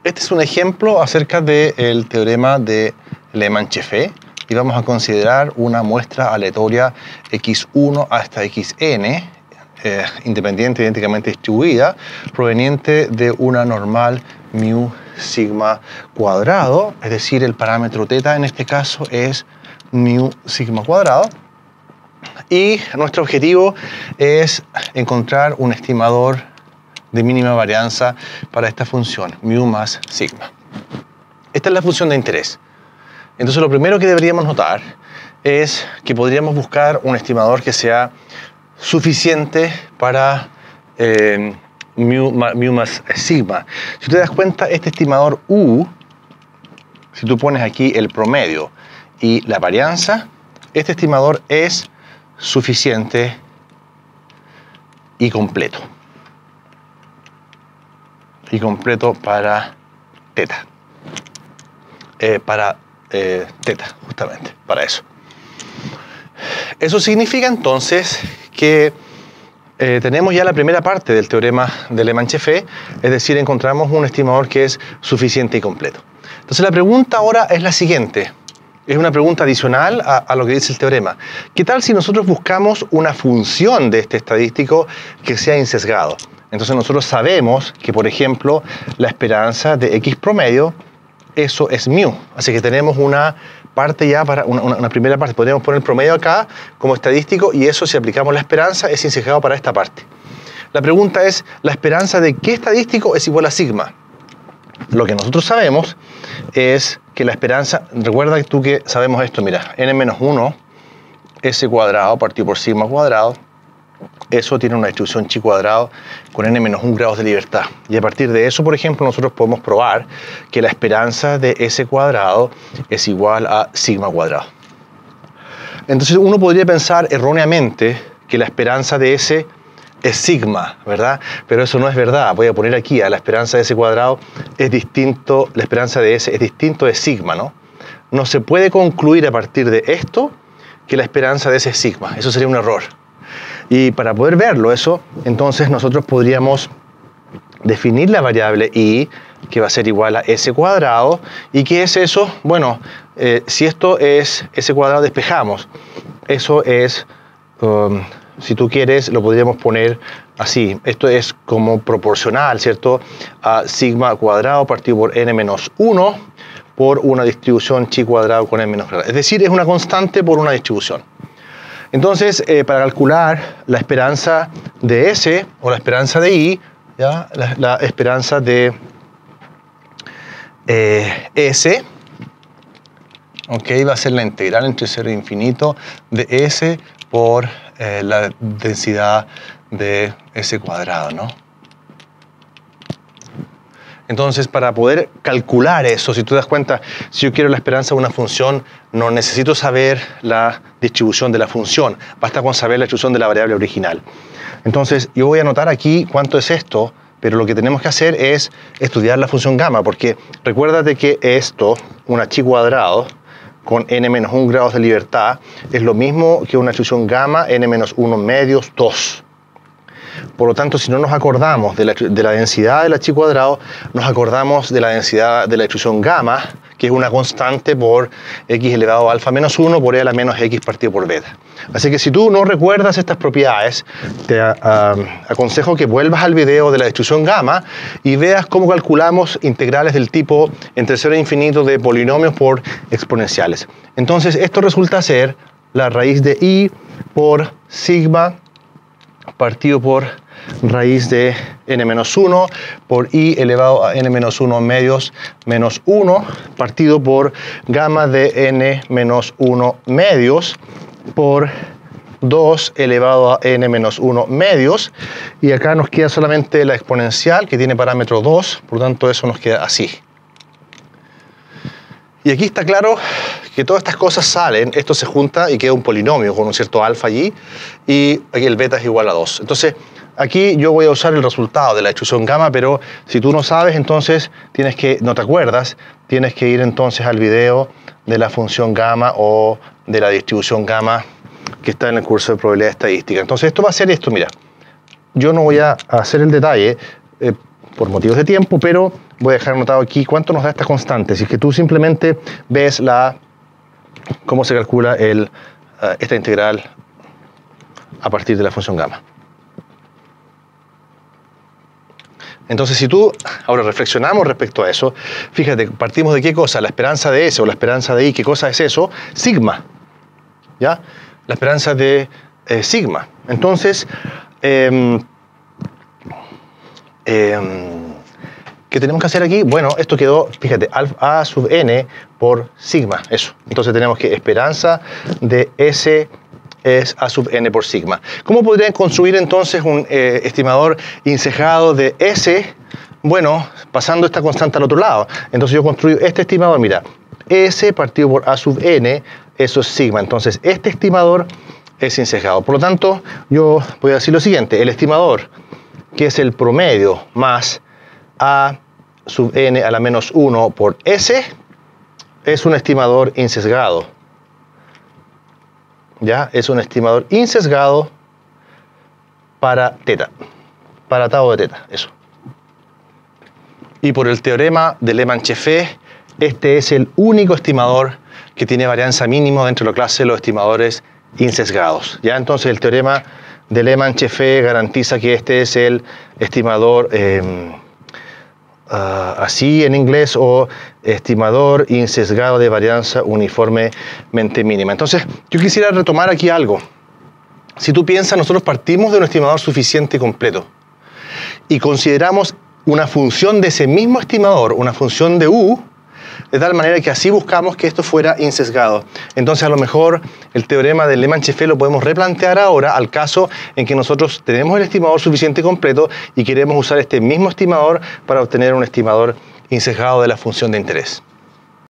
Este es un ejemplo acerca del teorema de Lehmann-Chefé y vamos a considerar una muestra aleatoria x1 hasta xn, independiente idénticamente distribuida, proveniente de una normal mu sigma cuadrado, es decir, el parámetro θ en este caso es mu sigma cuadrado. Y nuestro objetivo es encontrar un estimador de mínima varianza para esta función, mu más sigma. Esta es la función de interés. Entonces lo primero que deberíamos notar es que podríamos buscar un estimador que sea suficiente para mu más sigma. Si te das cuenta, este estimador U, si tú pones aquí el promedio y la varianza, este estimador es suficiente y completo. Y completo para θ. Θ, justamente, para eso. Eso significa entonces que tenemos ya la primera parte del teorema de Lehmann-Chefé, es decir, encontramos un estimador que es suficiente y completo. Entonces la pregunta ahora es la siguiente. Es una pregunta adicional a lo que dice el teorema. ¿Qué tal si nosotros buscamos una función de este estadístico que sea insesgado? Entonces nosotros sabemos que, por ejemplo, la esperanza de x promedio, eso es mu. Así que tenemos una parte ya para una primera parte. Podríamos poner el promedio acá como estadístico y eso, si aplicamos la esperanza, es insesgado para esta parte. La pregunta es, ¿la esperanza de qué estadístico es igual a sigma? Lo que nosotros sabemos es que la esperanza, recuerda tú que sabemos esto, mira, n-1 s cuadrado partido por sigma cuadrado, eso tiene una distribución chi cuadrado con n-1 grados de libertad. Y a partir de eso, por ejemplo, nosotros podemos probar que la esperanza de s cuadrado es igual a sigma cuadrado. Entonces uno podría pensar erróneamente que la esperanza de s es sigma, ¿verdad? Pero eso no es verdad. Voy a poner aquí a la esperanza de s cuadrado es distinto, la esperanza de s es distinto de sigma, ¿no? No se puede concluir a partir de esto que la esperanza de s es sigma. Eso sería un error. Y para poder verlo eso, entonces nosotros podríamos definir la variable y, que va a ser igual a s cuadrado. ¿Y qué es eso? Bueno, si esto es s cuadrado, despejamos. Eso es, si tú quieres, lo podríamos poner así. Esto es como proporcional, ¿cierto? A sigma cuadrado partido por n-1 por una distribución chi cuadrado con n-1. Es decir, es una constante por una distribución. Entonces, para calcular la esperanza de S o la esperanza de I, ¿ya? La esperanza de S, okay, va a ser la integral entre 0 e infinito de S por la densidad de S cuadrado, ¿no? Entonces, para poder calcular eso, si tú te das cuenta, si yo quiero la esperanza de una función, no necesito saber la distribución de la función, basta con saber la distribución de la variable original. Entonces, yo voy a anotar aquí cuánto es esto, pero lo que tenemos que hacer es estudiar la función gamma, porque recuérdate que esto, una chi cuadrado, con n-1 grados de libertad, es lo mismo que una distribución gamma n-1 medios 2. Por lo tanto, si no nos acordamos de la densidad de la chi cuadrado, nos acordamos de la densidad de la distribución gamma, que es una constante por x elevado a alfa menos 1 por e a la menos x partido por beta. Así que si tú no recuerdas estas propiedades, te aconsejo que vuelvas al video de la distribución gamma y veas cómo calculamos integrales del tipo entre 0 e infinito de polinomios por exponenciales. Entonces, esto resulta ser la raíz de i por sigma partido por raíz de n-1 por i elevado a n-1 medios menos 1 partido por gamma de n-1 medios por 2 elevado a n-1 medios, y acá nos queda solamente la exponencial que tiene parámetro 2, por lo tanto eso nos queda así. Y aquí está claro que todas estas cosas salen, esto se junta y queda un polinomio con un cierto alfa allí, y aquí el beta es igual a 2. Entonces, aquí yo voy a usar el resultado de la distribución gamma, pero si tú no sabes, entonces no te acuerdas, tienes que ir entonces al video de la función gamma o de la distribución gamma que está en el curso de probabilidad estadística. Entonces, esto va a ser esto, mira. Yo no voy a hacer el detalle por motivos de tiempo, pero voy a dejar anotado aquí cuánto nos da esta constante. Si es que tú simplemente ves cómo se calcula esta integral a partir de la función gamma. Entonces, si tú ahora reflexionamos respecto a eso, fíjate, partimos de qué cosa, la esperanza de S o la esperanza de I, ¿qué cosa es eso? Sigma, ¿ya? La esperanza de sigma. Entonces, ¿qué tenemos que hacer aquí? Bueno, esto quedó, fíjate, A sub n por sigma, eso. Entonces tenemos que esperanza de S es A sub n por sigma. ¿Cómo podrían construir entonces un estimador insesgado de S? Bueno, pasando esta constante al otro lado. Entonces yo construyo este estimador, mira, S partido por A sub n, eso es sigma. Entonces este estimador es insesgado. Por lo tanto, yo voy a decir lo siguiente, el estimador, que es el promedio más A sub n a la menos 1 por S, es un estimador insesgado. ¿Ya? Es un estimador insesgado para teta, para tau de teta, eso. Y por el teorema de Lehmann-Cheffé, este es el único estimador que tiene varianza mínima dentro de la clase de los estimadores insesgados. ¿Ya? Entonces el teorema de Lehmann-Cheffé garantiza que este es el estimador así en inglés, o estimador insesgado de varianza uniformemente mínima. Entonces, yo quisiera retomar aquí algo. Si tú piensas, nosotros partimos de un estimador suficiente completo y consideramos una función de ese mismo estimador, una función de U, de tal manera que así buscamos que esto fuera insesgado. Entonces, a lo mejor el teorema de Lehmann-Cheffé lo podemos replantear ahora al caso en que nosotros tenemos el estimador suficiente completo y queremos usar este mismo estimador para obtener un estimador insesgado de la función de interés.